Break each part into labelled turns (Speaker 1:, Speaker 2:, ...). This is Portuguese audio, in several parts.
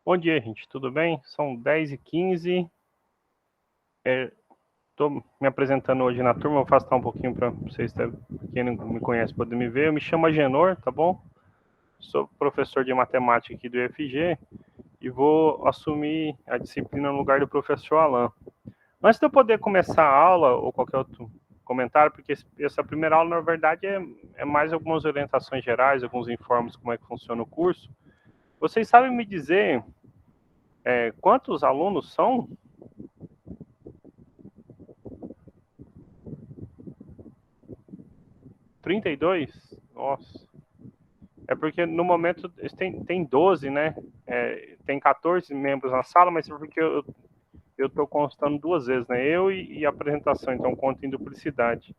Speaker 1: Bom dia, gente. Tudo bem? São 10h15. Estou me apresentando hoje na turma. Vou afastar um pouquinho para vocês, quem não me conhece, poder me ver. Eu me chamo Agenor, tá bom? Sou professor de matemática aqui do UFG e vou assumir a disciplina no lugar do professor Alan. Antes de eu poder começar a aula ou qualquer outro comentário, porque essa primeira aula, na verdade, é mais algumas orientações gerais, alguns informes como é que funciona o curso. Vocês sabem me dizer quantos alunos são? 32? Nossa. É porque no momento tem 12, né? Tem 14 membros na sala, mas é porque eu estou constando duas vezes, né? Eu e a apresentação, então conta em duplicidade.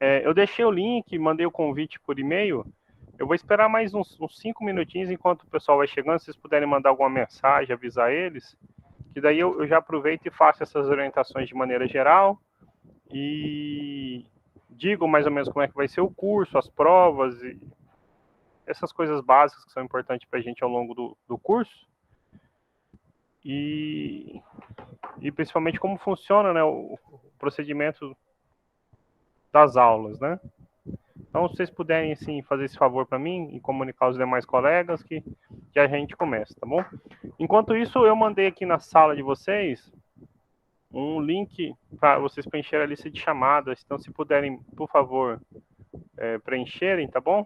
Speaker 1: Eu deixei o link, mandei o convite por e-mail. Eu vou esperar mais uns 5 minutinhos enquanto o pessoal vai chegando. Se vocês puderem mandar alguma mensagem, avisar eles, que daí eu já aproveito e faço essas orientações de maneira geral e digo mais ou menos como é que vai ser o curso, as provas e essas coisas básicas que são importantes para a gente ao longo do curso e, e principalmente como funciona, né, o procedimento das aulas, né? Então, se vocês puderem assim, fazer esse favor para mim e comunicar aos demais colegas que a gente começa, tá bom? Enquanto isso, eu mandei aqui na sala de vocês um link para vocês preencherem a lista de chamadas. Então, se puderem, por favor, preencherem, tá bom?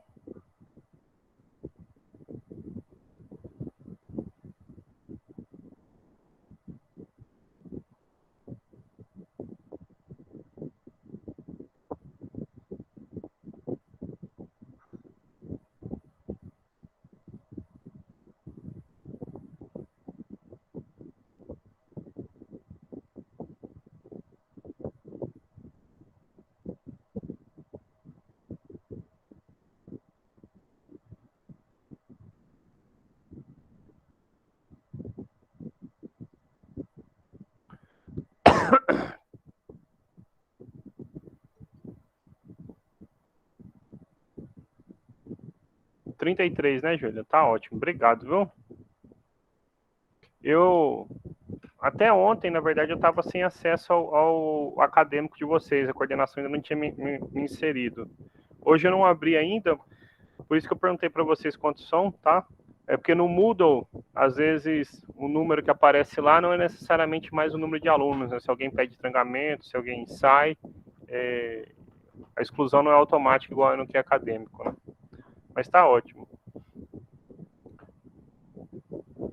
Speaker 1: 33, né, Júlia? Tá ótimo. Obrigado, viu? Eu Até ontem, na verdade, eu estava sem acesso ao acadêmico de vocês, a coordenação ainda não tinha me inserido. Hoje eu não abri ainda, por isso que eu perguntei para vocês quantos são, tá? É porque no Moodle, às vezes, o número que aparece lá não é necessariamente mais o número de alunos, né? Se alguém pede trancamento, se alguém sai, a exclusão não é automática igual no que é acadêmico, né? Mas tá ótimo.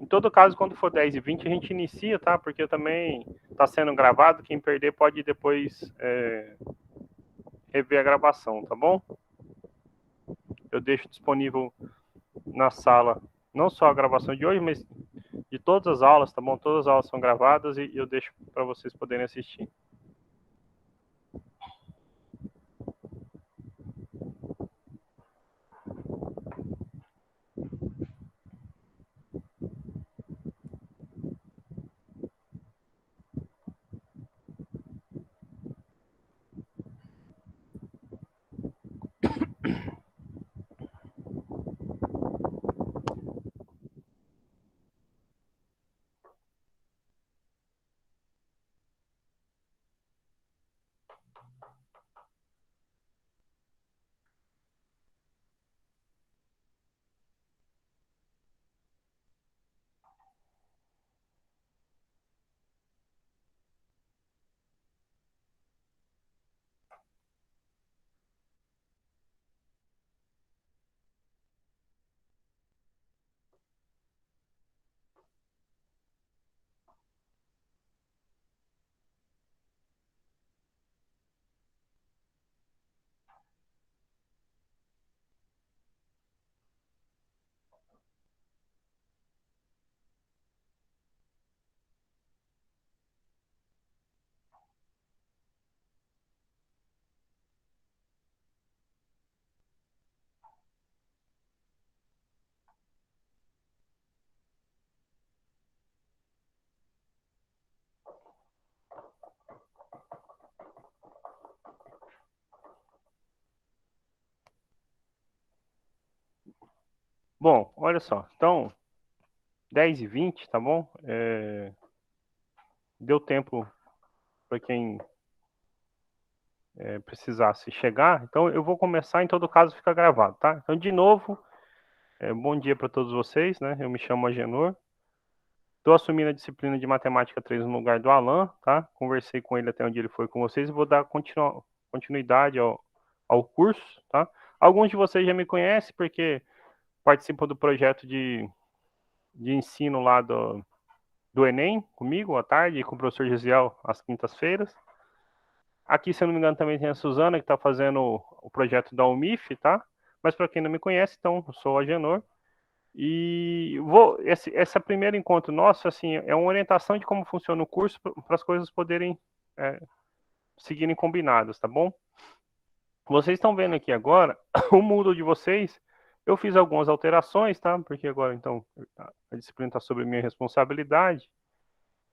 Speaker 1: Em todo caso, quando for 10h20, a gente inicia, tá? Porque também está sendo gravado, quem perder pode depois rever a gravação, tá bom? Eu deixo disponível na sala não só a gravação de hoje, mas de todas as aulas, tá bom? Todas as aulas são gravadas e eu deixo para vocês poderem assistir. Bom, olha só. Então, 10h20, tá bom? Deu tempo para quem precisasse chegar. Então, eu vou começar, em todo caso, fica gravado, tá? Então, de novo, bom dia para todos vocês, né? Eu me chamo Agenor. Estou assumindo a disciplina de Matemática 3 no lugar do Alan, tá? Conversei com ele até onde ele foi com vocês e vou dar continuidade ao curso, tá? Alguns de vocês já me conhecem porque participam do projeto de ensino lá do Enem, comigo à tarde, e com o professor Gisiel às quintas-feiras. Aqui, se eu não me engano, também tem a Suzana, que está fazendo o projeto da UMIF, tá? Mas para quem não me conhece, então, eu sou o Agenor. E esse primeiro encontro nosso, assim, é uma orientação de como funciona o curso para as coisas poderem seguirem combinadas, tá bom? Vocês estão vendo aqui agora o Moodle de vocês. Eu fiz algumas alterações, tá? Porque agora, então, a disciplina está sobre minha responsabilidade.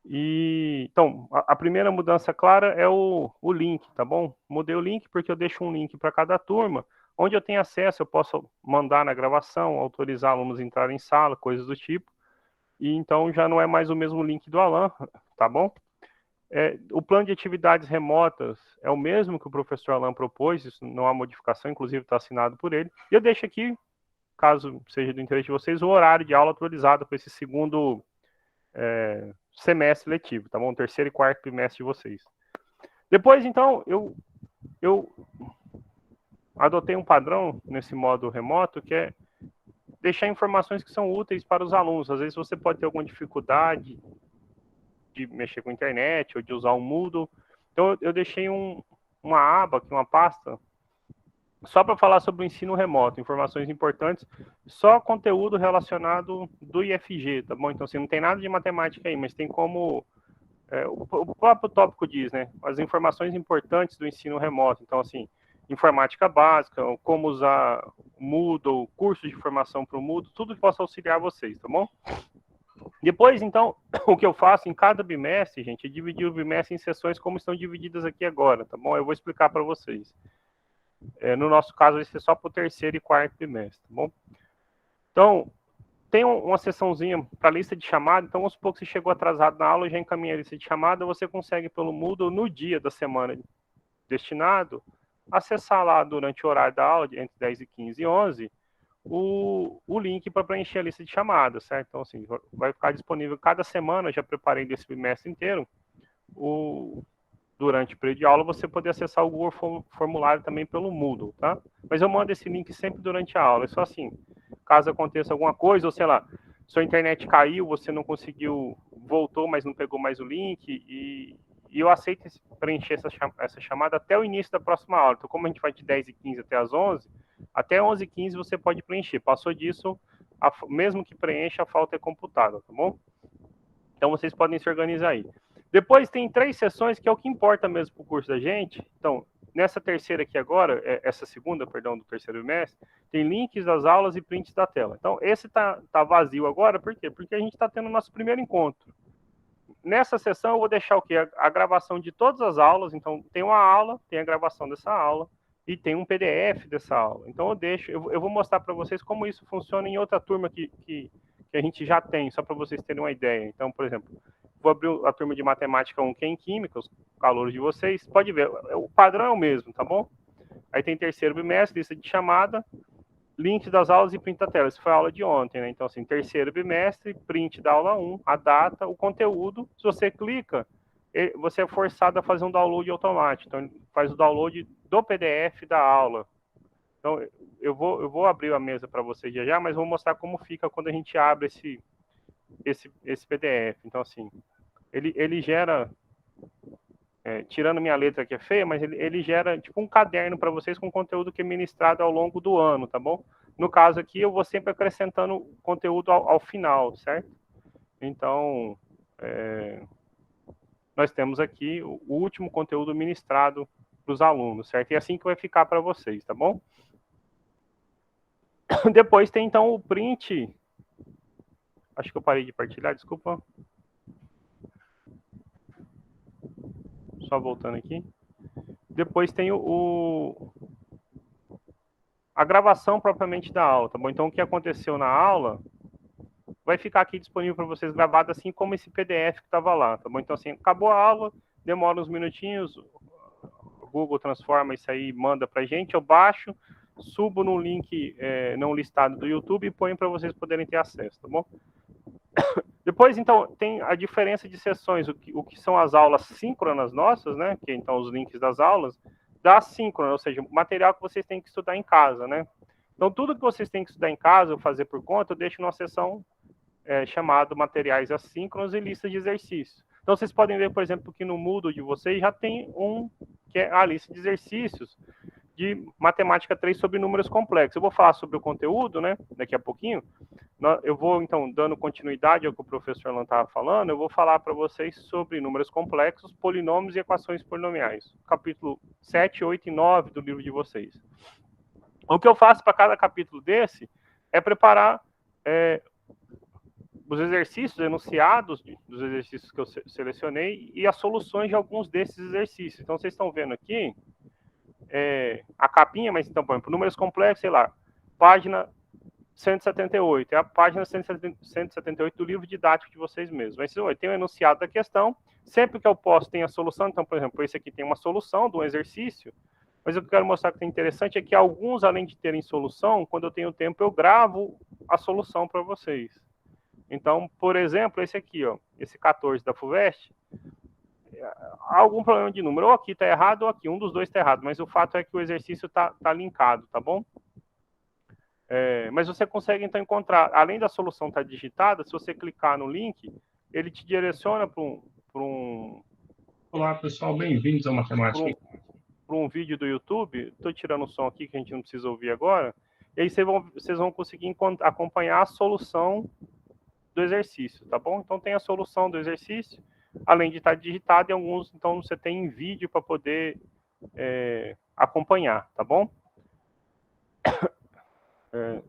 Speaker 1: E então, a primeira mudança clara é o link, tá bom? Mudei o link porque eu deixo um link para cada turma, onde eu tenho acesso, eu posso mandar na gravação, autorizar alunos a entrar em sala, coisas do tipo. E então já não é mais o mesmo link do Alan, tá bom? O plano de atividades remotas é o mesmo que o professor Alan propôs, isso não há modificação, inclusive está assinado por ele. E eu deixo aqui, caso seja do interesse de vocês, o horário de aula atualizado para esse segundo semestre letivo, tá bom? Terceiro e quarto trimestre de vocês. Depois, então, eu adotei um padrão nesse modo remoto, que é deixar informações que são úteis para os alunos. Às vezes você pode ter alguma dificuldade de mexer com a internet ou de usar o Moodle. Então, eu deixei uma aba aqui, uma pasta, só para falar sobre o ensino remoto, informações importantes, só conteúdo relacionado do IFG, tá bom? Então, assim, não tem nada de matemática aí, mas tem como o próprio tópico diz, né? As informações importantes do ensino remoto. Então, assim, informática básica, como usar o Moodle, curso de formação para o Moodle, tudo que possa auxiliar vocês, tá bom? Depois, então, o que eu faço em cada bimestre, gente, é dividir o bimestre em sessões como estão divididas aqui agora, tá bom? Eu vou explicar para vocês. No nosso caso, vai ser só para o terceiro e quarto bimestre, tá bom? Então, tem uma sessãozinha para lista de chamada, então vamos supor que você chegou atrasado na aula, já encaminha a lista de chamada, você consegue pelo Moodle no dia da semana destinado, acessar lá durante o horário da aula, entre 10 e 15 e 11, o link para preencher a lista de chamadas, certo? Então, assim, vai ficar disponível cada semana, eu já preparei desse bimestre inteiro, durante o período de aula, você poder acessar o Google Formulário também pelo Moodle, tá? Mas eu mando esse link sempre durante a aula, é só assim, caso aconteça alguma coisa, ou sei lá, sua internet caiu, você não conseguiu, voltou, mas não pegou mais o link, e eu aceito preencher essa chamada até o início da próxima aula. Então, como a gente vai de 10 e 15 até as 11, até 11 e 15 você pode preencher. Passou disso, mesmo que preencha, a falta é computada, tá bom? Então, vocês podem se organizar aí. Depois tem 3 sessões, que é o que importa mesmo para o curso da gente. Então, nessa terceira aqui agora, essa segunda, perdão, do terceiro bimestre, tem links das aulas e prints da tela. Então, esse tá vazio agora, por quê? Porque a gente está tendo o nosso primeiro encontro. Nessa sessão, eu vou deixar o quê? A gravação de todas as aulas. Então, tem uma aula, tem a gravação dessa aula, e tem um PDF dessa aula. Então, eu vou mostrar para vocês como isso funciona em outra turma que a gente já tem, só para vocês terem uma ideia. Então, por exemplo, vou abrir a turma de matemática 1, que é em química, os calouros de vocês. Pode ver, o padrão é o mesmo, tá bom? Aí tem terceiro bimestre, lista de chamada, link das aulas e print da tela. Isso foi a aula de ontem, né? Então, assim, terceiro bimestre, print da aula 1, a data, o conteúdo. Se você clica, você é forçado a fazer um download automático. Então, faz o download do PDF da aula. Então, eu vou abrir a mesa para vocês já, mas vou mostrar como fica quando a gente abre esse PDF. Então, assim, ele gera, tirando minha letra que é feia, mas ele gera tipo um caderno para vocês com conteúdo que é ministrado ao longo do ano, tá bom? No caso aqui, eu vou sempre acrescentando conteúdo ao final, certo? Então, nós temos aqui o último conteúdo ministrado para os alunos, certo? E é assim que vai ficar para vocês, tá bom? Depois tem, então, o print. Acho que eu parei de partilhar, desculpa. Só voltando aqui. Depois tem a gravação propriamente da aula, tá bom? Então, o que aconteceu na aula, vai ficar aqui disponível para vocês gravado, assim como esse PDF que estava lá, tá bom? Então, assim, acabou a aula, demora uns minutinhos, o Google transforma isso aí, manda para a gente, eu baixo, subo no link não listado do YouTube e ponho para vocês poderem ter acesso, tá bom? Depois, então, tem a diferença de sessões, o que são as aulas síncronas nossas, né? Que então os links das aulas, da assíncrona, ou seja, o material que vocês têm que estudar em casa, né? Então, tudo que vocês têm que estudar em casa ou fazer por conta, eu deixo numa sessão chamada materiais assíncronos e lista de exercícios. Então, vocês podem ver, por exemplo, que no Moodle de vocês já tem que é a lista de exercícios de matemática 3 sobre números complexos. Eu vou falar sobre o conteúdo, né, daqui a pouquinho. Eu vou, então, dando continuidade ao que o professor Orlando estava falando, eu vou falar para vocês sobre números complexos, polinômios e equações polinomiais. Capítulo 7, 8 e 9 do livro de vocês. O que eu faço para cada capítulo desse é preparar os exercícios enunciados dos exercícios que eu selecionei e as soluções de alguns desses exercícios. Então, vocês estão vendo aqui a capinha, mas então, por exemplo, números complexos, sei lá, página 178, é a página 178 do livro didático de vocês mesmos. Mas tem o enunciado da questão, sempre que eu posto tem a solução, então, por exemplo, esse aqui tem uma solução de um exercício, mas o que eu quero mostrar que é interessante é que alguns, além de terem solução, quando eu tenho tempo, eu gravo a solução para vocês. Então, por exemplo, esse aqui, ó, esse 14 da FUVEST, há algum problema de número, ou aqui está errado ou aqui, um dos dois está errado, mas o fato é que o exercício está linkado, tá bom? Mas você consegue, então, encontrar, além da solução estar digitada, se você clicar no link, ele te direciona para um... Olá, pessoal, bem-vindos ao Matemática. Para um vídeo do YouTube, estou tirando o som aqui, que a gente não precisa ouvir agora, e aí vocês vão conseguir acompanhar a solução do exercício, tá bom? Então, tem a solução do exercício, além de estar digitado, e alguns, então, você tem em vídeo para poder acompanhar, tá bom?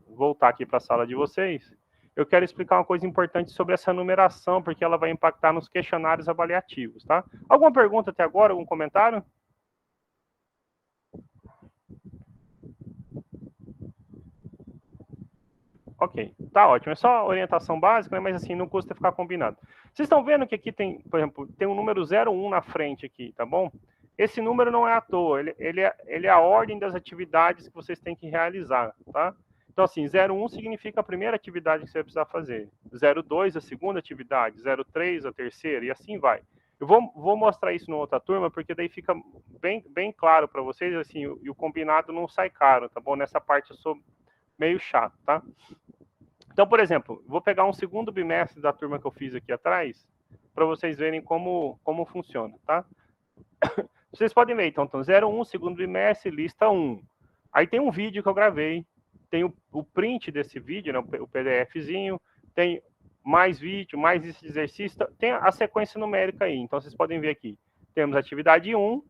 Speaker 1: Voltar aqui para a sala de vocês, eu quero explicar uma coisa importante sobre essa numeração, porque ela vai impactar nos questionários avaliativos, tá? Alguma pergunta até agora? Algum comentário? Ok, tá ótimo. É só orientação básica, né? Mas assim, não custa ficar combinado. Vocês estão vendo que aqui tem, por exemplo, tem um número 01 na frente aqui, tá bom? Esse número não é à toa, ele é a ordem das atividades que vocês têm que realizar, tá? Então, assim, 01 significa a primeira atividade que você vai precisar fazer. 02, a segunda atividade. 03, a terceira, e assim vai. Eu vou mostrar isso na outra turma, porque daí fica bem claro para vocês, assim, e o combinado não sai caro, tá bom? Nessa parte eu sou meio chato, tá? Então, por exemplo, vou pegar um segundo bimestre da turma que eu fiz aqui atrás, para vocês verem como funciona, tá? Vocês podem ver, então, 01, segundo bimestre, lista 1. Aí tem um vídeo que eu gravei, tem o print desse vídeo, né, o PDFzinho, tem mais vídeo, mais esse exercício, tem a sequência numérica aí. Então, vocês podem ver aqui, temos atividade 1,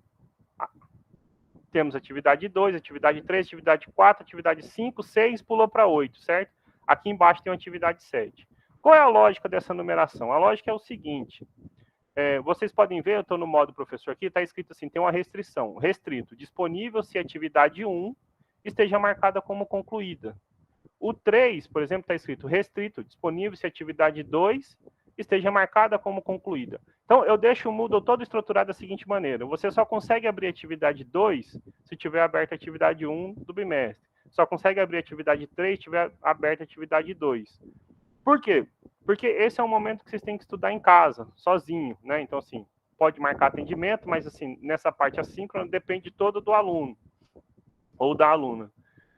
Speaker 1: temos atividade 2, atividade 3, atividade 4, atividade 5, 6, pulou para 8, certo? Aqui embaixo tem uma atividade 7. Qual é a lógica dessa numeração? A lógica é o seguinte, vocês podem ver, eu estou no modo professor aqui, está escrito assim, tem uma restrição, restrito, disponível se a atividade 1 esteja marcada como concluída. O 3, por exemplo, está escrito restrito, disponível se a atividade 2 esteja marcada como concluída. Então, eu deixo o Moodle todo estruturado da seguinte maneira, você só consegue abrir a atividade 2 se tiver aberta a atividade 1 do bimestre. Só consegue abrir a atividade 3 se tiver aberta a atividade 2. Por quê? Porque esse é um momento que vocês têm que estudar em casa, sozinho, né? Então, assim, pode marcar atendimento, mas, assim, nessa parte assíncrona depende todo do aluno ou da aluna.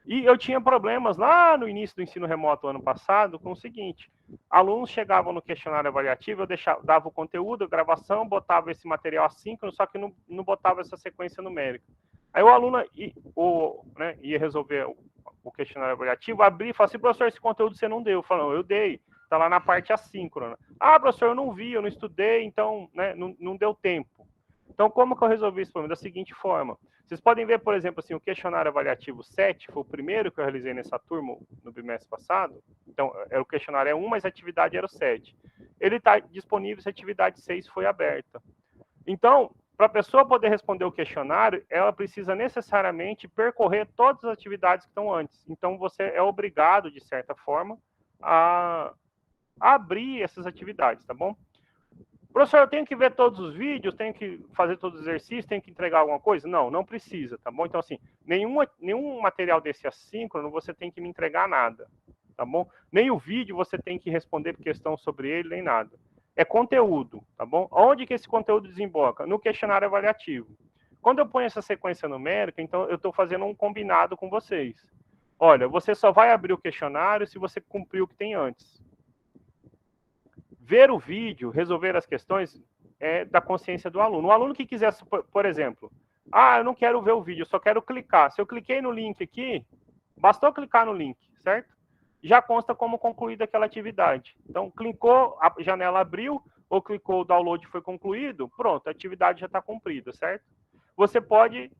Speaker 1: E eu tinha problemas lá no início do ensino remoto ano passado com o seguinte, alunos chegavam no questionário avaliativo, eu dava o conteúdo, a gravação, botava esse material assíncrono, só que não botava essa sequência numérica. Aí o aluno ia resolver o questionário avaliativo, abrir e falar assim, professor, esse conteúdo você não deu. Eu falo, eu dei, está lá na parte assíncrona. Ah, professor, eu não vi, eu não estudei, então, né, não deu tempo. Então, como que eu resolvi esse problema? Da seguinte forma, vocês podem ver, por exemplo, assim, o questionário avaliativo 7 foi o primeiro que eu realizei nessa turma no bimestre passado. Então, o questionário é 1, mas a atividade era o 7. Ele está disponível se a atividade 6 foi aberta. Então, para a pessoa poder responder o questionário, ela precisa necessariamente percorrer todas as atividades que estão antes. Então, você é obrigado, de certa forma, a abrir essas atividades, tá bom? Professor, eu tenho que ver todos os vídeos, tenho que fazer todos os exercícios, tenho que entregar alguma coisa? Não, não precisa, tá bom? Então, assim, nenhum material desse assíncrono você tem que me entregar nada, tá bom? Nem o vídeo você tem que responder questão sobre ele, nem nada. É conteúdo, tá bom? Onde que esse conteúdo desemboca? No questionário avaliativo. Quando eu ponho essa sequência numérica, então eu estou fazendo um combinado com vocês. Olha, você só vai abrir o questionário se você cumprir o que tem antes. Ver o vídeo, resolver as questões, é da consciência do aluno. O aluno que quiser, por exemplo, eu não quero ver o vídeo, eu só quero clicar. Se eu cliquei no link aqui, bastou clicar no link, certo? Já consta como concluída aquela atividade. Então, clicou, a janela abriu, ou clicou, o download foi concluído, pronto, a atividade já está cumprida, certo? Você pode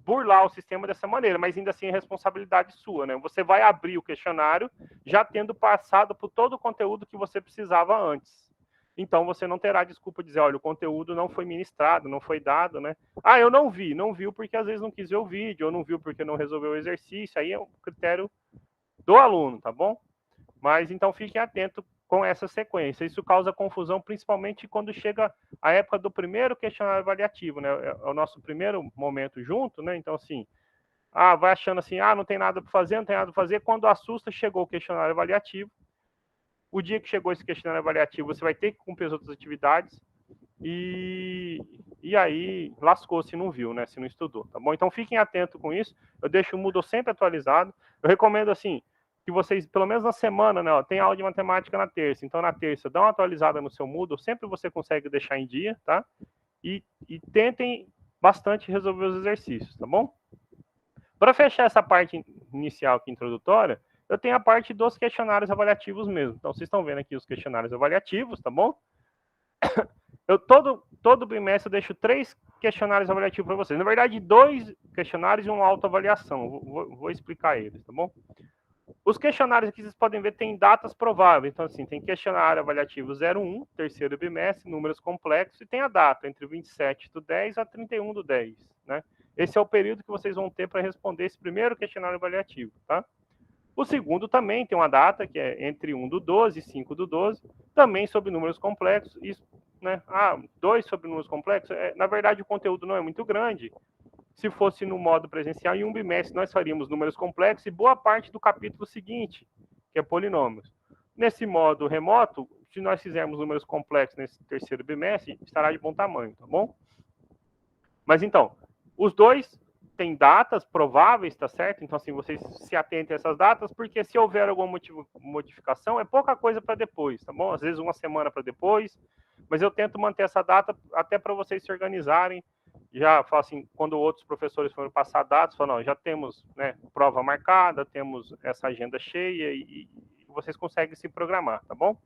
Speaker 1: burlar o sistema dessa maneira, mas ainda assim é responsabilidade sua, né? Você vai abrir o questionário já tendo passado por todo o conteúdo que você precisava antes. Então você não terá desculpa de dizer, olha, o conteúdo não foi ministrado, não foi dado, né? Eu não viu porque às vezes não quis ver o vídeo, ou não viu porque não resolveu o exercício, aí é um critério do aluno, tá bom? Mas então fiquem atentos com essa sequência. Isso causa confusão, principalmente quando chega a época do primeiro questionário avaliativo, né? É o nosso primeiro momento junto, né? Então, assim, vai achando assim, não tem nada para fazer, não tem nada para fazer. Quando assusta, chegou o questionário avaliativo. O dia que chegou esse questionário avaliativo, você vai ter que cumprir as outras atividades. E aí lascou se não viu, né? Se não estudou, tá bom? Então fiquem atentos com isso. Eu deixo o Moodle sempre atualizado. Eu recomendo assim que vocês, pelo menos na semana, né? Tem aula de matemática na terça. Então na terça dá uma atualizada no seu Moodle. Sempre você consegue deixar em dia, tá? E tentem bastante resolver os exercícios, tá bom? Para fechar essa parte inicial aqui, introdutória, eu tenho a parte dos questionários avaliativos mesmo. Então vocês estão vendo aqui os questionários avaliativos, tá bom? Eu todo bimestre eu deixo 3 questionários avaliativos para vocês. Na verdade, 2 questionários e uma autoavaliação. Vou explicar eles, tá bom? Os questionários aqui vocês podem ver tem datas prováveis. Então, assim, tem questionário avaliativo 01, terceiro bimestre, números complexos, e tem a data, entre 27/10 a 31/10, né? Esse é o período que vocês vão ter para responder esse primeiro questionário avaliativo, tá? O segundo também tem uma data, que é entre 1/12 e 5/12, também sobre números complexos. Isso, né? 2 sobre números complexos. Na verdade, o conteúdo não é muito grande. Se fosse no modo presencial, em um bimestre nós faríamos números complexos e boa parte do capítulo seguinte, que é polinômios. Nesse modo remoto, se nós fizermos números complexos nesse terceiro bimestre, estará de bom tamanho, tá bom? Mas então, os dois têm datas prováveis, tá certo? Então, assim, vocês se atentem a essas datas, porque se houver alguma modificação, é pouca coisa para depois, tá bom? Às vezes uma semana para depois, mas eu tento manter essa data até para vocês se organizarem. Já falo assim, quando outros professores foram passar dados, falam, não, já temos, né, prova marcada, temos essa agenda cheia e vocês conseguem se programar, tá bom?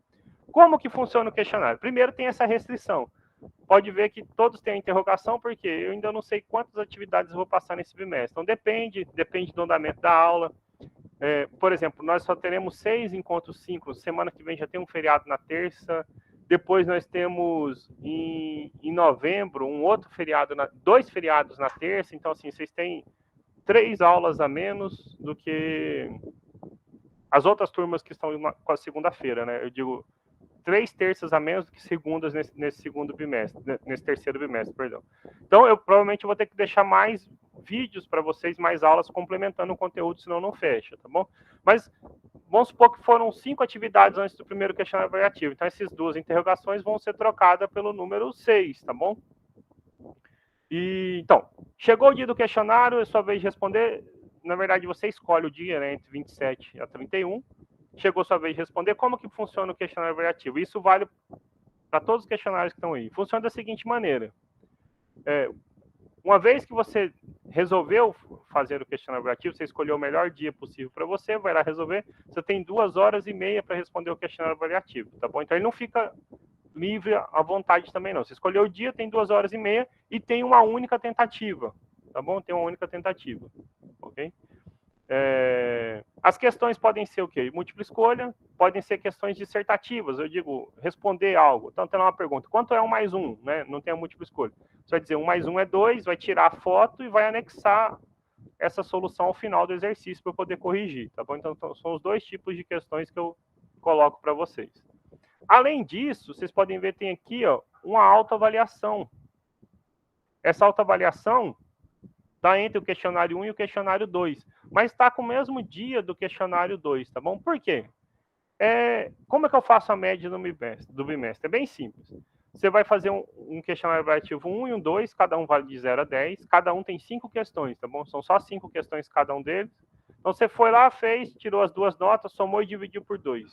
Speaker 1: Como que funciona o questionário? Primeiro tem essa restrição. Pode ver que todos têm a interrogação, porque eu ainda não sei quantas atividades eu vou passar nesse bimestre. Então depende do andamento da aula. Por exemplo, nós só teremos 6 encontros síncronos. Semana que vem já tem um feriado na terça. Depois nós temos em novembro um outro feriado, 2 feriados na terça. Então, assim, vocês têm 3 aulas a menos do que as outras turmas que estão com a segunda-feira, né? Eu digo 3 terças a menos do que segundas nesse segundo bimestre, nesse terceiro bimestre, perdão. Então, eu provavelmente vou ter que deixar mais vídeos para vocês, mais aulas complementando o conteúdo, senão não fecha, tá bom? Mas vamos supor que foram 5 atividades antes do primeiro questionário avaliativo. Então, essas 2 interrogações vão ser trocadas pelo número 6, tá bom? Então, chegou o dia do questionário, é sua vez de responder. Na verdade, você escolhe o dia, né, entre 27 a 31. Chegou a sua vez de responder. Como que funciona o questionário avaliativo? Isso vale para todos os questionários que estão aí. Funciona da seguinte maneira. Uma vez que você resolveu fazer o questionário avaliativo, você escolheu o melhor dia possível para você, vai lá resolver, você tem 2h30 para responder o questionário avaliativo, tá bom? Então ele não fica livre à vontade também não. Você escolheu o dia, tem 2h30 e tem uma única tentativa, tá bom? Tem uma única tentativa, ok? As questões podem ser o quê? Múltipla escolha, podem ser questões dissertativas, eu digo, responder algo. Então, tem uma pergunta, quanto é 1 mais 1? Né? Não tem a múltipla escolha. Você vai dizer 1 mais 1 é 2, vai tirar a foto e vai anexar essa solução ao final do exercício para poder corrigir, tá bom? Então, são os 2 tipos de questões que eu coloco para vocês. Além disso, vocês podem ver, tem aqui ó, uma autoavaliação. Essa autoavaliação está entre o questionário 1 e o questionário 2, mas está com o mesmo dia do questionário 2, tá bom? Por quê? Como é que eu faço a média do bimestre? É bem simples. Você vai fazer um questionário avaliativo 1 e um 2, cada um vale de 0 a 10, cada um tem 5 questões, tá bom? São só 5 questões cada um deles. Então, você foi lá, fez, tirou as duas notas, somou e dividiu por 2.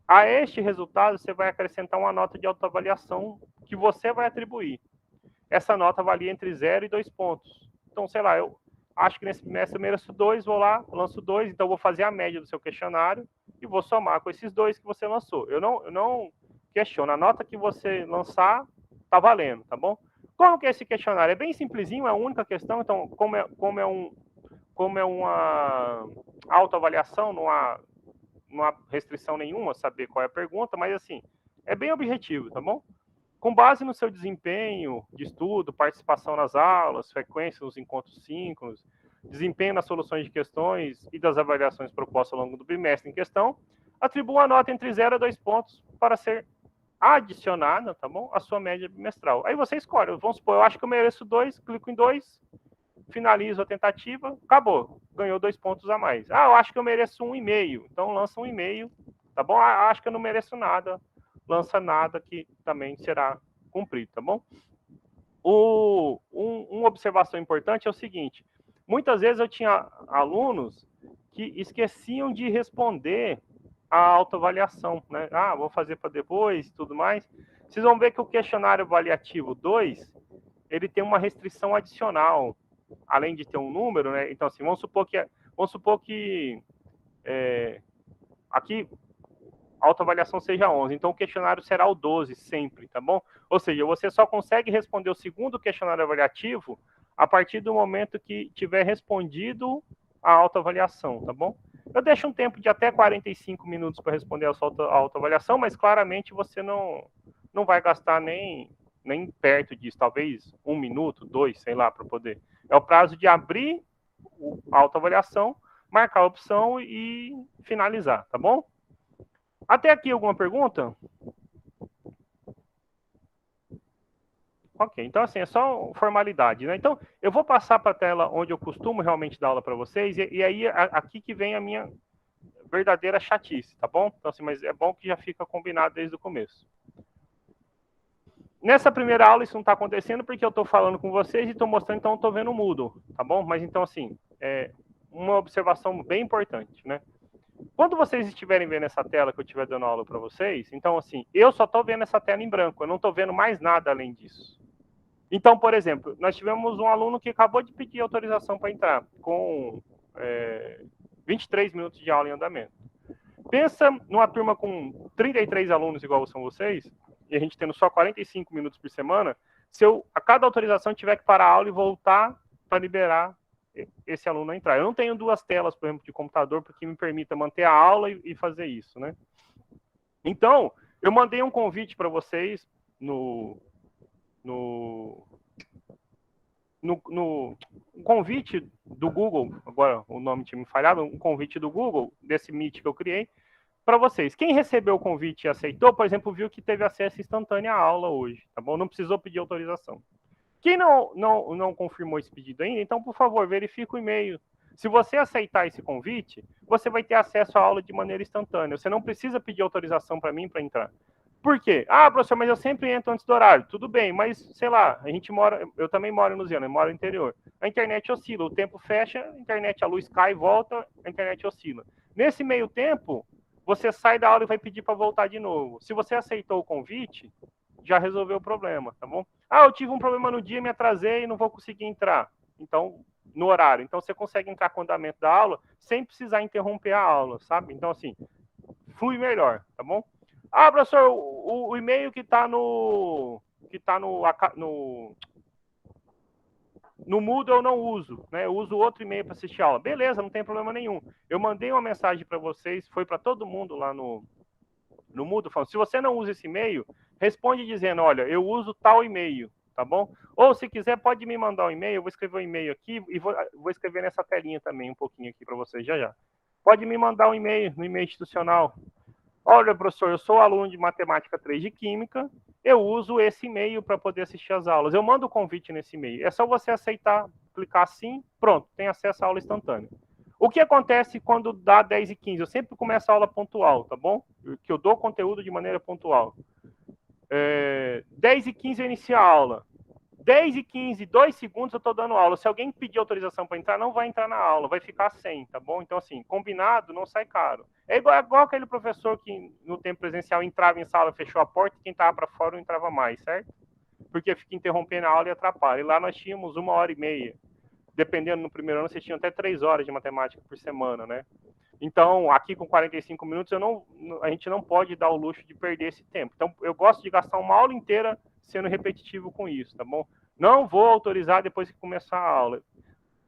Speaker 1: A este resultado, você vai acrescentar uma nota de autoavaliação que você vai atribuir. Essa nota valia entre 0 e 2 pontos. Então, sei lá, eu acho que nesse bimestre eu mereço 2, vou lá, lanço 2, então eu vou fazer a média do seu questionário e vou somar com esses 2 que você lançou. Eu não questiono, a nota que você lançar tá valendo, tá bom? Como que é esse questionário? É bem simplesinho, é a única questão, então como é uma autoavaliação, não há restrição nenhuma saber qual é a pergunta, mas assim, é bem objetivo, tá bom? Com base no seu desempenho de estudo, participação nas aulas, frequência nos encontros síncronos, desempenho nas soluções de questões e das avaliações propostas ao longo do bimestre em questão, atribua uma nota entre 0 a 2 pontos para ser adicionada, tá bom? A sua média bimestral. Aí você escolhe, vamos supor, eu acho que eu mereço 2, clico em 2, finalizo a tentativa, acabou, ganhou 2 pontos a mais. Ah, eu acho que eu mereço 1,5, então lança 1,5, tá bom? Ah, acho que eu não mereço nada, lança nada, que também será cumprido, tá bom? Uma observação importante é o seguinte, muitas vezes eu tinha alunos que esqueciam de responder a autoavaliação, né? Ah, vou fazer para depois e tudo mais. Vocês vão ver que o questionário avaliativo 2, ele tem uma restrição adicional, além de ter um número, né? Então, assim, vamos supor que aqui a autoavaliação seja 11, então o questionário será o 12 sempre, tá bom? Ou seja, você só consegue responder o segundo questionário avaliativo a partir do momento que tiver respondido a autoavaliação, tá bom? Eu deixo um tempo de até 45 minutos para responder a sua autoavaliação, mas claramente você não vai gastar nem perto disso, talvez 1 minuto, 2, sei lá, para poder. É o prazo de abrir a autoavaliação, marcar a opção e finalizar, tá bom? Até aqui alguma pergunta? Ok, então assim, é só formalidade, né? Então, eu vou passar para a tela onde eu costumo realmente dar aula para vocês, e aí aqui que vem a minha verdadeira chatice, tá bom? Então assim, mas é bom que já fica combinado desde o começo. Nessa primeira aula isso não está acontecendo porque eu estou falando com vocês e estou mostrando, então eu estou vendo o Moodle, tá bom? Mas então assim, uma observação bem importante, né? Quando vocês estiverem vendo essa tela que eu estiver dando aula para vocês, então assim, eu só estou vendo essa tela em branco, eu não estou vendo mais nada além disso. Então, por exemplo, nós tivemos um aluno que acabou de pedir autorização para entrar, com 23 minutos de aula em andamento. Pensa numa turma com 33 alunos igual são vocês, e a gente tendo só 45 minutos por semana, se eu, a cada autorização, tiver que parar a aula e voltar para liberar esse aluno a entrar. Eu não tenho duas telas, por exemplo, de computador, porque me permita manter a aula e fazer isso, né? Então, eu mandei um convite para vocês no convite do Google, agora o nome tinha me falhado, um convite do Google, desse Meet que eu criei, para vocês. Quem recebeu o convite e aceitou, por exemplo, viu que teve acesso instantâneo à aula hoje, tá bom? Não precisou pedir autorização. Quem não confirmou esse pedido ainda, então, por favor, verifique o e-mail. Se você aceitar esse convite, você vai ter acesso à aula de maneira instantânea. Você não precisa pedir autorização para mim para entrar. Por quê? Ah, professor, mas eu sempre entro antes do horário. Tudo bem, mas, sei lá, a gente mora... Eu também moro em Lusiana, eu moro no interior. A internet oscila, o tempo fecha, a internet, a luz cai, volta, a internet oscila. Nesse meio tempo, você sai da aula e vai pedir para voltar de novo. Se você aceitou o convite, já resolveu o problema, tá bom? Ah, eu tive um problema no dia, me atrasei e não vou conseguir entrar. Então, no horário. Então, você consegue entrar com o andamento da aula sem precisar interromper a aula, sabe? Então, assim, flui melhor, tá bom? Ah, professor, o e-mail que está no Moodle eu não uso, né? Eu uso outro e-mail para assistir a aula. Beleza, não tem problema nenhum. Eu mandei uma mensagem para vocês, foi para todo mundo lá no Moodle, falando, se você não usa esse e-mail, responde dizendo, olha, eu uso tal e-mail, tá bom? Ou se quiser, pode me mandar um e-mail, eu vou escrever um e-mail aqui e vou escrever nessa telinha também um pouquinho aqui para vocês já. Pode me mandar um e-mail, no e-mail institucional. olha, professor, eu sou aluno de matemática 3 de química, eu uso esse e-mail para poder assistir as aulas. Eu mando o convite nesse e-mail. É só você aceitar, clicar sim, pronto, tem acesso à aula instantânea. O que acontece quando dá 10h15? Eu sempre começo a aula pontual, tá bom? Que eu dou conteúdo de maneira pontual. 10h15 eu inicio a aula. 10h15, 2 segundos eu estou dando aula. Se alguém pedir autorização para entrar, não vai entrar na aula, vai ficar sem, tá bom? Então, assim, combinado, não sai caro. É igual aquele professor que no tempo presencial entrava em sala, fechou a porta e quem estava para fora não entrava mais, certo? Porque fica interrompendo a aula e atrapalha. E lá nós tínhamos 1h30. Dependendo, no primeiro ano, você tinha até 3 horas de matemática por semana, né? Então, aqui com 45 minutos, a gente não pode dar o luxo de perder esse tempo. Então, eu gosto de gastar uma aula inteira sendo repetitivo com isso, tá bom? Não vou autorizar depois que começar a aula.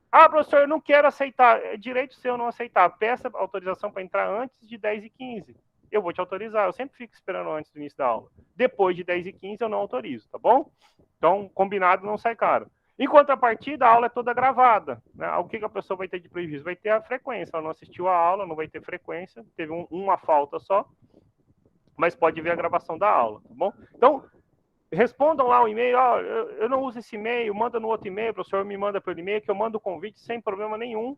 Speaker 1: Ah, professor, eu não quero aceitar. É direito seu não aceitar. Peça autorização para entrar antes de 10h15. Eu vou te autorizar. Eu sempre fico esperando antes do início da aula. Depois de 10h15 eu não autorizo, tá bom? Então, combinado não sai caro. Em contrapartida, a aula é toda gravada. Né? O que a pessoa vai ter de prejuízo? Vai ter a frequência. Ela não assistiu a aula, não vai ter frequência. Teve uma falta só. Mas pode ver a gravação da aula, tá bom? Então, respondam lá o e-mail, eu não uso esse e-mail, manda no outro e-mail, o professor me manda pelo e-mail, que eu mando o convite sem problema nenhum,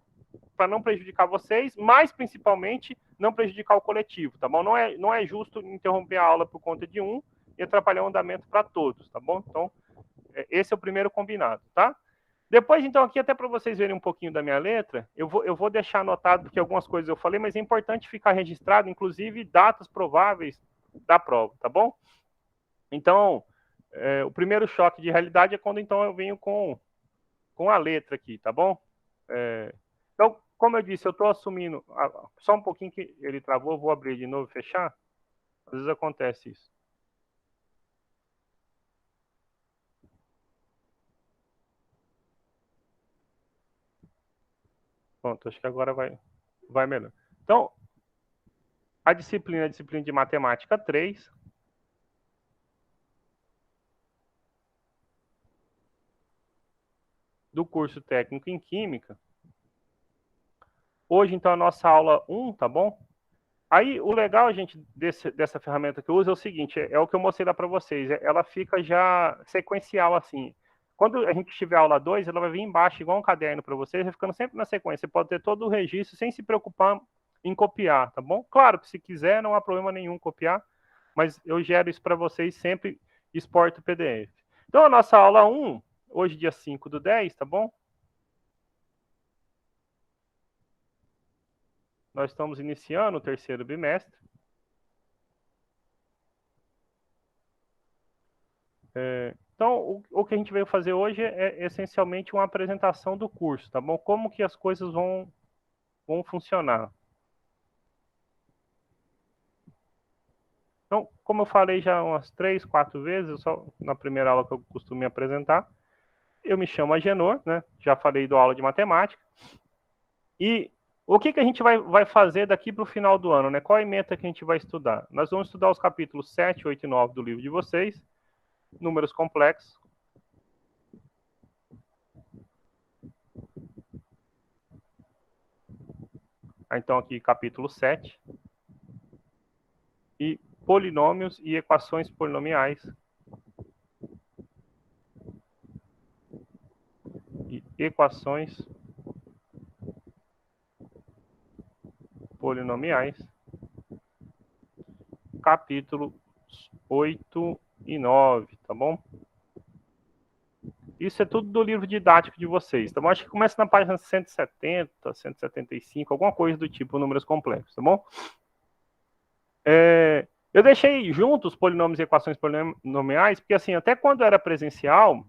Speaker 1: para não prejudicar vocês, mas principalmente não prejudicar o coletivo, tá bom? Não é justo interromper a aula por conta de um e atrapalhar o andamento para todos, tá bom? Então, esse é o primeiro combinado, tá? Depois, então, aqui, até para vocês verem um pouquinho da minha letra, eu vou deixar anotado, porque algumas coisas eu falei, mas é importante ficar registrado, inclusive, datas prováveis da prova, tá bom? Então, o primeiro choque de realidade é quando, então, eu venho com a letra aqui, tá bom? Então, como eu disse, eu estou assumindo... Só um pouquinho que ele travou, vou abrir de novo e fechar. Às vezes acontece isso. Pronto, acho que agora vai melhor. Então, a disciplina de matemática 3. Do curso técnico em Química. Hoje, então, a nossa aula 1, tá bom? Aí, o legal, gente, dessa ferramenta que eu uso é o seguinte, é o que eu mostrei lá para vocês, ela fica já sequencial, assim. Quando a gente tiver aula 2, ela vai vir embaixo, igual um caderno para vocês, vai ficando sempre na sequência. Você pode ter todo o registro sem se preocupar em copiar, tá bom? Claro que se quiser, não há problema nenhum copiar, mas eu gero isso para vocês sempre, exporto o PDF. Então, a nossa aula 1, hoje, dia 5/10, tá bom? Nós estamos iniciando o terceiro bimestre. Então, o que a gente veio fazer hoje é essencialmente uma apresentação do curso, tá bom? Como que as coisas vão funcionar. Então, como eu falei já umas 3, 4 vezes, só na primeira aula que eu costumo me apresentar, eu me chamo Agenor, né? Já falei do aula de matemática. E o que a gente vai fazer daqui para o final do ano, né? Qual a ementa que a gente vai estudar? Nós vamos estudar os capítulos 7, 8 e 9 do livro de vocês, números complexos. Então, aqui, capítulo 7. E polinômios e equações polinomiais. E equações polinomiais. Capítulo 8 e 9, tá bom? Isso é tudo do livro didático de vocês, tá bom? Acho que começa na página 170, 175, alguma coisa do tipo números complexos, tá bom? Eu deixei juntos polinômios e equações polinomiais, porque assim, até quando era presencial,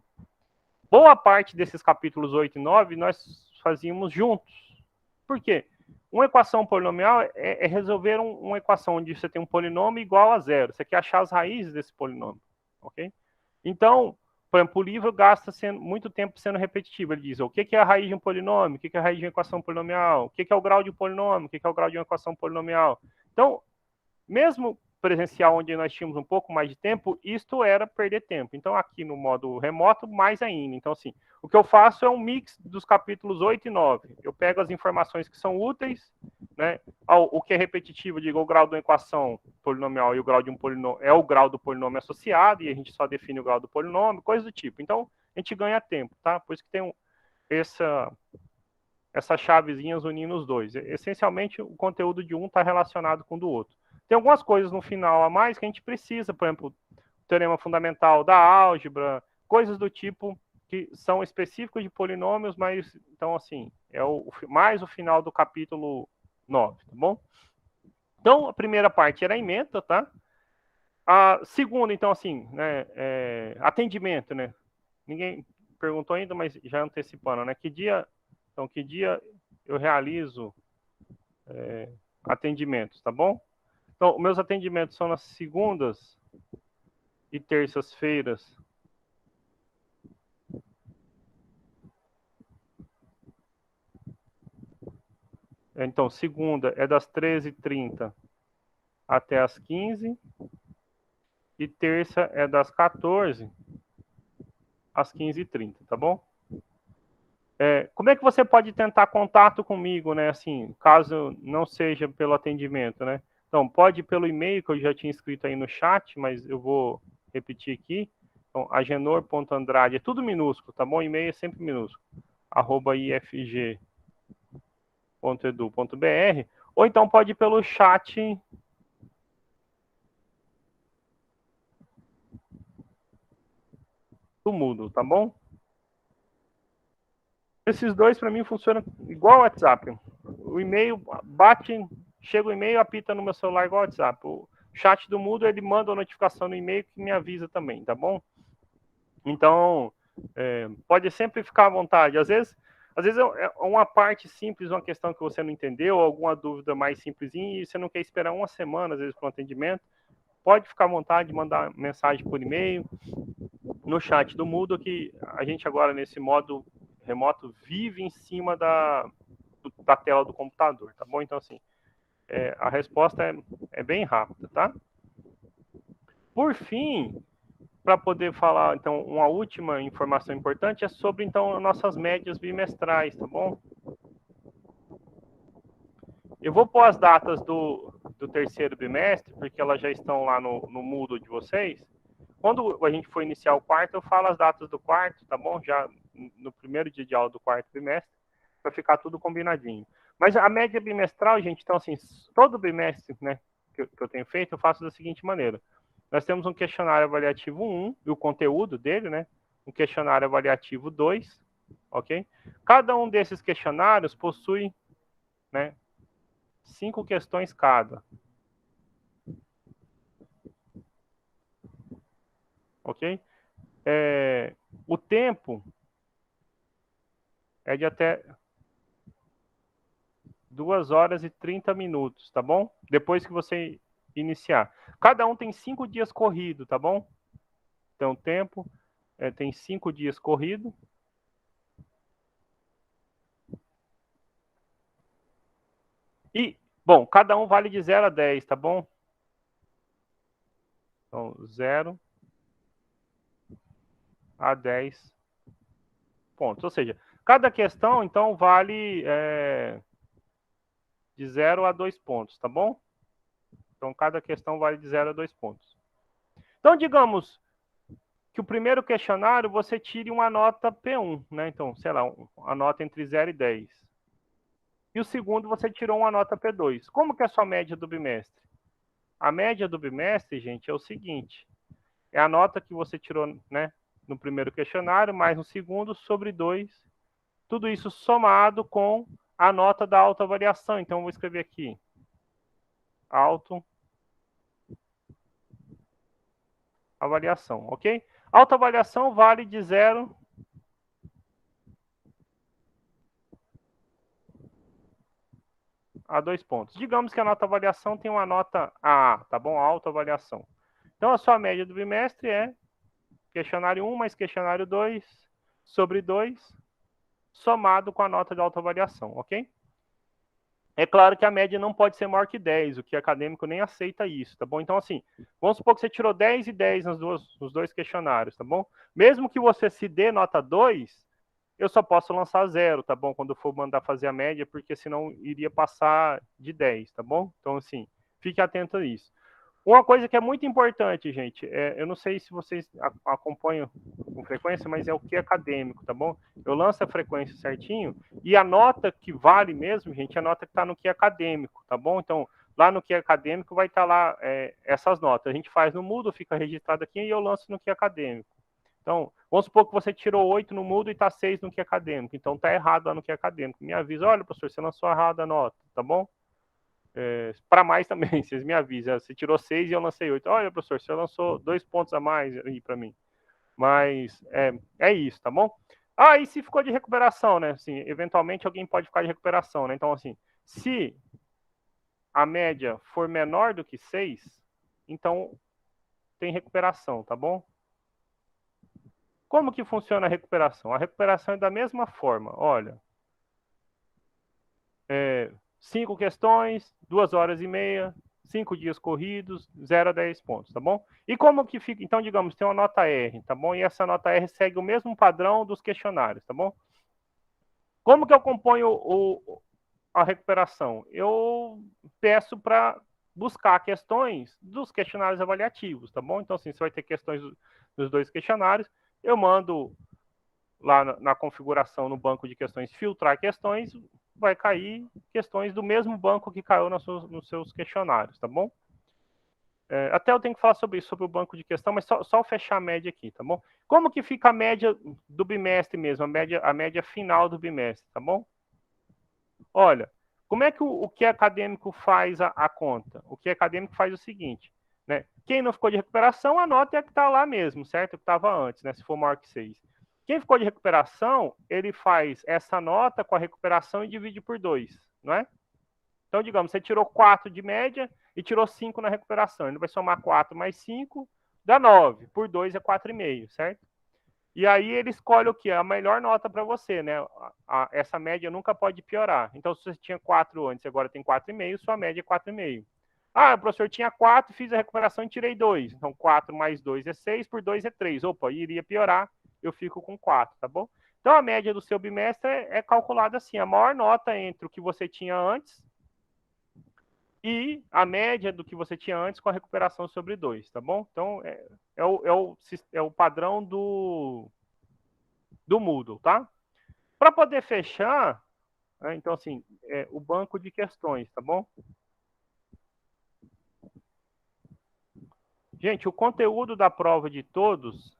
Speaker 1: boa parte desses capítulos 8 e 9 nós fazíamos juntos. Por quê? Uma equação polinomial é resolver uma equação onde você tem um polinômio igual a zero. Você quer achar as raízes desse polinômio, ok? Então, por exemplo, o livro gasta muito tempo sendo repetitivo. Ele diz o que é a raiz de um polinômio, o que é a raiz de uma equação polinomial, o que é o grau de um polinômio, o que é o grau de uma equação polinomial. Então, mesmo presencial, onde nós tínhamos um pouco mais de tempo, isto era perder tempo. Então, aqui no modo remoto, mais ainda. Então, assim, o que eu faço é um mix dos capítulos 8 e 9. Eu pego as informações que são úteis, né? O que é repetitivo, digo, o grau de uma equação polinomial e o grau de um polinômio é o grau do polinômio associado, e a gente só define o grau do polinômio, coisa do tipo. Então, a gente ganha tempo, tá? Por isso que tem essas chavezinhas unindo os dois. Essencialmente, o conteúdo de um está relacionado com o do outro. Tem algumas coisas no final a mais que a gente precisa, por exemplo, o teorema fundamental da álgebra, coisas do tipo que são específicos de polinômios, mas, então, assim, é mais o final do capítulo 9, tá bom? Então, a primeira parte era a ementa, tá? A segunda, então, assim, né, atendimento, né? Ninguém perguntou ainda, mas já antecipando, né? Que dia eu realizo atendimentos, tá bom? Então, meus atendimentos são nas segundas e terças-feiras. Então, segunda é das 13h30 até as 15h. E terça é das 14h às 15h30, tá bom? Como é que você pode tentar contato comigo, né? Assim, caso não seja pelo atendimento, né? Então, pode ir pelo e-mail que eu já tinha escrito aí no chat, mas eu vou repetir aqui. Então, agenor.andrade, é tudo minúsculo, tá bom? E-mail é sempre minúsculo. @ifg.edu.br. Ou então pode ir pelo chat do Moodle, tá bom? Esses dois, para mim, funcionam igual o WhatsApp. O e-mail chega o e-mail, apita no meu celular igual o WhatsApp. O chat do Moodle, ele manda a notificação no e-mail que me avisa também, tá bom? Então, pode sempre ficar à vontade. Às vezes é uma parte simples, uma questão que você não entendeu, alguma dúvida mais simplesinha, e você não quer esperar uma semana, às vezes, para um atendimento. Pode ficar à vontade, mandar mensagem por e-mail, no chat do Moodle, que a gente agora, nesse modo remoto, vive em cima da tela do computador, tá bom? Então, assim, a resposta é bem rápida, tá? Por fim, para poder falar, então, uma última informação importante é sobre, então, nossas médias bimestrais, tá bom? Eu vou pôr as datas do terceiro bimestre, porque elas já estão lá no Moodle de vocês. Quando a gente for iniciar o quarto, eu falo as datas do quarto, tá bom? Já no primeiro dia de aula do quarto bimestre, para ficar tudo combinadinho. Mas a média bimestral, gente, então, assim, todo bimestre, né, que eu tenho feito, eu faço da seguinte maneira. Nós temos um questionário avaliativo 1, e o conteúdo dele, né? Um questionário avaliativo 2, ok? Cada um desses questionários possui, né, 5 questões cada. Ok? O tempo é de até 2 horas e 30 minutos, tá bom? Depois que você iniciar. Cada um tem 5 dias corrido, tá bom? Então, o tempo tem 5 dias corrido. E, bom, cada um vale de 0 a 10, tá bom? Então, 0 a 10 pontos. Ou seja, cada questão, então, vale de 0 a 2 pontos, tá bom? Então, cada questão vale de 0 a 2 pontos. Então, digamos que o primeiro questionário você tire uma nota P1, né? Então, sei lá, uma nota entre 0 e 10. E o segundo você tirou uma nota P2. Como que é a sua média do bimestre? A média do bimestre, gente, é o seguinte. É a nota que você tirou, né, no primeiro questionário, mais no segundo, sobre 2. Tudo isso somado com a nota da autoavaliação. Então, eu vou escrever aqui. Autoavaliação, ok? Autoavaliação vale de 0 a 2 pontos. Digamos que a nota avaliação tem uma nota A, tá bom? Autoavaliação. Então, a sua média do bimestre é questionário 1 mais questionário 2 sobre 2, somado com a nota de autoavaliação, ok? É claro que a média não pode ser maior que 10, o que acadêmico nem aceita isso, tá bom? Então, assim, vamos supor que você tirou 10 e 10 nos dois questionários, tá bom? Mesmo que você se dê nota 2, eu só posso lançar 0, tá bom? Quando eu for mandar fazer a média, porque senão iria passar de 10, tá bom? Então, assim, fique atento a isso. Uma coisa que é muito importante, gente, eu não sei se vocês acompanham com frequência, mas é o que é acadêmico, tá bom? Eu lanço a frequência certinho e a nota que vale mesmo, gente, é a nota que está no que é acadêmico, tá bom? Então, lá no que é acadêmico vai estar lá essas notas. A gente faz no Moodle, fica registrado aqui e eu lanço no que é acadêmico. Então, vamos supor que você tirou 8 no Moodle e está 6 no que é acadêmico. Então, está errado lá no que é acadêmico. Me avisa, olha, professor, você lançou errado a nota, tá bom? Para mais também, vocês me avisam. Você tirou 6 e eu lancei 8. Olha, professor, você lançou 2 pontos a mais aí para mim. Mas é isso, tá bom? Ah, e se ficou de recuperação, né? Assim, eventualmente alguém pode ficar de recuperação, né? Então, assim, se a média for menor do que 6, então tem recuperação, tá bom? Como que funciona a recuperação? A recuperação é da mesma forma. Olha, 5 questões, 2 horas e meia, 5 dias corridos, 0 a 10 pontos, tá bom? E como que fica? Então, digamos, tem uma nota R, tá bom? E essa nota R segue o mesmo padrão dos questionários, tá bom? Como que eu componho a recuperação? Eu peço para buscar questões dos questionários avaliativos, tá bom? Então, assim, você vai ter questões dos dois questionários, eu mando lá na configuração no banco de questões filtrar questões, vai cair questões do mesmo banco que caiu nos seus questionários, tá bom? Até eu tenho que falar sobre isso, sobre o banco de questão, mas só fechar a média aqui, tá bom? Como que fica a média do bimestre mesmo, a média final do bimestre, tá bom? Olha, como é que o que acadêmico faz a conta? O que acadêmico faz o seguinte, né? Quem não ficou de recuperação, a nota é a que está lá mesmo, certo? O que estava antes, né? Se for maior que 6. Quem ficou de recuperação, ele faz essa nota com a recuperação e divide por 2, não é? Então, digamos, você tirou 4 de média e tirou 5 na recuperação. Ele vai somar 4 mais 5, dá 9. Por 2 é 4,5, certo? E aí ele escolhe o que? A melhor nota para você, né? Essa média nunca pode piorar. Então, se você tinha 4 antes e agora tem 4,5, sua média é 4,5. Ah, o professor tinha 4, fiz a recuperação e tirei 2. Então, 4 mais 2 é 6, por 2 é 3. Opa, iria piorar, eu fico com 4, tá bom? Então, a média do seu bimestre é calculada assim, a maior nota entre o que você tinha antes e a média do que você tinha antes com a recuperação sobre 2, tá bom? Então, é o padrão do Moodle, tá? Para poder fechar, né, então, assim, o banco de questões, tá bom? Gente, o conteúdo da prova de todos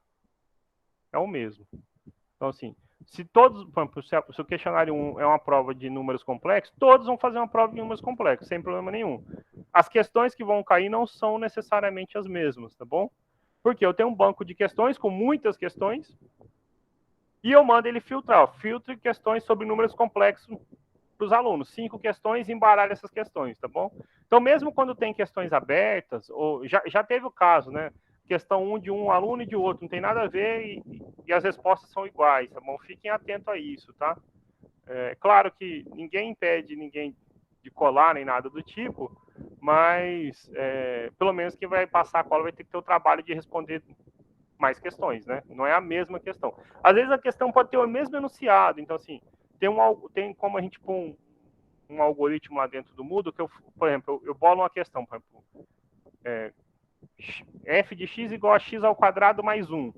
Speaker 1: é o mesmo. Então, assim, se todos, por exemplo, se o questionário 1 é uma prova de números complexos, todos vão fazer uma prova de números complexos, sem problema nenhum. As questões que vão cair não são necessariamente as mesmas, tá bom? Porque eu tenho um banco de questões com muitas questões e eu mando ele filtrar. Ó, filtre questões sobre números complexos para os alunos. 5 questões e embaralha essas questões, tá bom? Então, mesmo quando tem questões abertas, ou já teve o caso, né? Questão 1 de um aluno e de outro, não tem nada a ver e as respostas são iguais, tá bom? Fiquem atentos a isso, tá? Claro que ninguém impede ninguém de colar nem nada do tipo, mas pelo menos quem vai passar a cola vai ter que ter o trabalho de responder mais questões, né? Não é a mesma questão. Às vezes a questão pode ter o mesmo enunciado, então assim, tem como a gente pôr um algoritmo lá dentro do Moodle que por exemplo, eu bolo uma questão, por exemplo, f de x igual a x ao quadrado mais 1.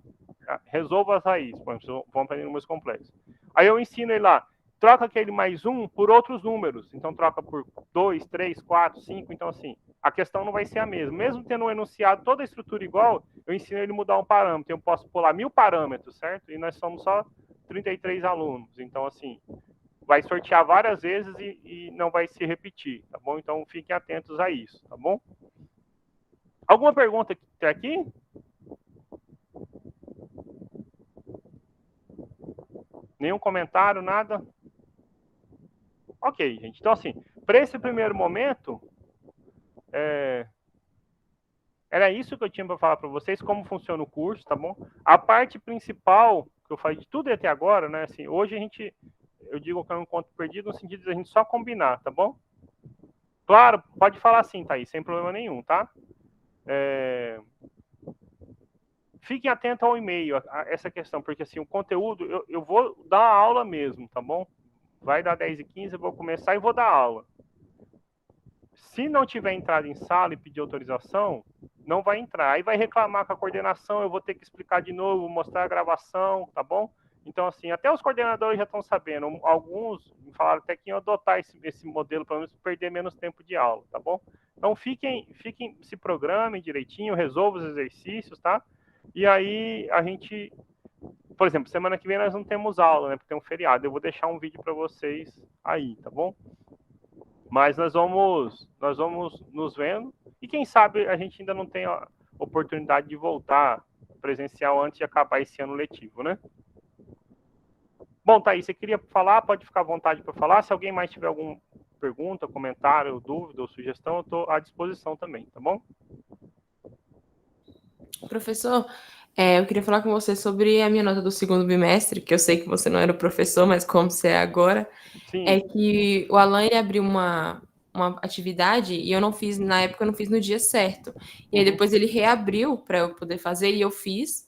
Speaker 1: Resolva as raízes, por exemplo, vamos aprender números complexos. Aí eu ensino ele lá, troca aquele mais 1 por outros números. Então troca por 2, 3, 4, 5. Então, assim, a questão não vai ser a mesma. Mesmo tendo um enunciado, toda a estrutura igual, eu ensino ele a mudar um parâmetro. Eu posso pular 1000 parâmetros, certo? E nós somos só 33 alunos. Então, assim, vai sortear várias vezes e não vai se repetir, tá bom? Então, fiquem atentos a isso, tá bom? Alguma pergunta até aqui? Nenhum comentário, nada? Ok, gente. Então, assim, para esse primeiro momento, era isso que eu tinha para falar para vocês, como funciona o curso, tá bom? A parte principal, que eu falei de tudo até agora, né? Assim, hoje eu digo que é um encontro perdido no sentido de a gente só combinar, tá bom? Claro, pode falar sim, Thaís, sem problema nenhum, tá? Fiquem atentos ao e-mail, a essa questão, porque assim, o conteúdo, eu vou dar a aula mesmo, tá bom? Vai dar 10h15, eu vou começar e vou dar aula. Se não tiver entrado em sala e pedir autorização, não vai entrar. Aí vai reclamar com a coordenação, eu vou ter que explicar de novo, mostrar a gravação, tá bom? Então, assim, até os coordenadores já estão sabendo. Alguns me falaram até que iam adotar esse modelo, pelo menos perder menos tempo de aula, tá bom? Então, se programem direitinho, resolvam os exercícios, tá? E aí, a gente... Por exemplo, semana que vem nós não temos aula, né? Porque tem um feriado. Eu vou deixar um vídeo para vocês aí, tá bom? Mas nós vamos nos vendo. E quem sabe a gente ainda não tem a oportunidade de voltar presencial antes de acabar esse ano letivo, né? Bom, Thaís, você queria falar? Pode ficar à vontade para falar. Se alguém mais tiver alguma pergunta, comentário, dúvida ou sugestão, eu estou à disposição também, tá bom?
Speaker 2: Professor, eu queria falar com você sobre a minha nota do segundo bimestre, que eu sei que você não era o professor, mas como você é agora, é
Speaker 1: Sim.
Speaker 2: que o Alan ele abriu uma atividade e eu não fiz, na época eu não fiz no dia certo. E aí
Speaker 1: Uhum.
Speaker 2: depois ele reabriu para eu poder fazer e eu fiz.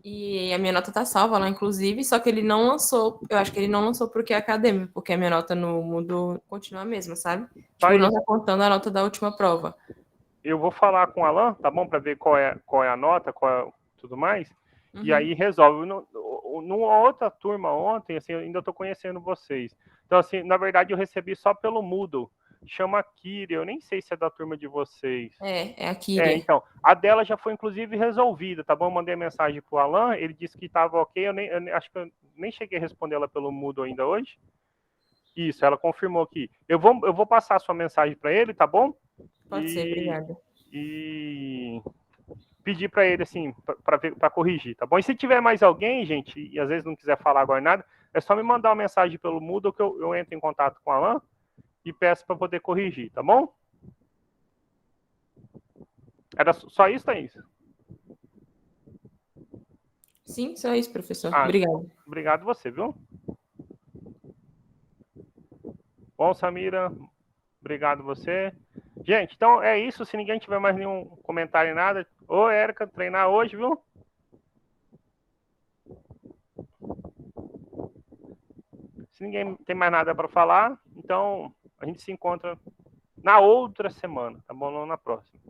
Speaker 2: E a minha nota tá salva lá, inclusive, só que ele não lançou, eu acho que ele não lançou porque é acadêmico, porque a minha nota no Moodle continua a mesma, sabe? Tipo, não
Speaker 1: Thaís,
Speaker 2: tá contando a nota da última prova.
Speaker 1: eu vou falar com o Alan, tá bom? Para ver qual é a nota, tudo mais. E
Speaker 2: Uhum.
Speaker 1: aí resolve. Numa outra turma ontem, assim, eu ainda estou conhecendo vocês. Então, assim, na verdade, eu recebi só pelo Moodle. Chama Kiri, eu nem sei se é da turma de vocês.
Speaker 2: É a Kyria.
Speaker 1: Então, a dela já foi inclusive resolvida, tá bom? Eu mandei mensagem pro Alan, ele disse que estava ok, acho que eu nem cheguei a responder ela pelo Moodle ainda hoje. Isso, ela confirmou aqui. Eu vou passar a sua mensagem para ele, tá bom?
Speaker 2: Pode ser,
Speaker 1: E,
Speaker 2: obrigada.
Speaker 1: e pedir para ele, assim, para corrigir, tá bom? E se tiver mais alguém, gente, e às vezes não quiser falar agora nada, é só me mandar uma mensagem pelo Moodle que eu entro em contato com o Alan e peço para poder corrigir, tá bom? Era só isso, Thaís?
Speaker 2: Sim, só isso, professor.
Speaker 1: Ah,
Speaker 2: Obrigada.
Speaker 1: obrigado você, viu? Bom, Samira, obrigado você. Gente, então é isso. Se ninguém tiver mais nenhum comentário em nada. Ô, Érica, treinar hoje, viu? Se ninguém tem mais nada para falar, então a gente se encontra na outra semana, tá bom? Não na próxima.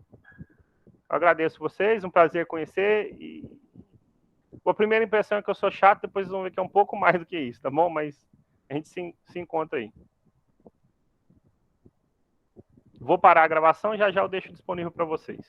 Speaker 1: Eu agradeço vocês, um prazer conhecer. E a primeira impressão é que eu sou chato, depois vocês vão ver que é um pouco mais do que isso, tá bom? Mas a gente se encontra aí. Vou parar a gravação e já eu deixo disponível para vocês.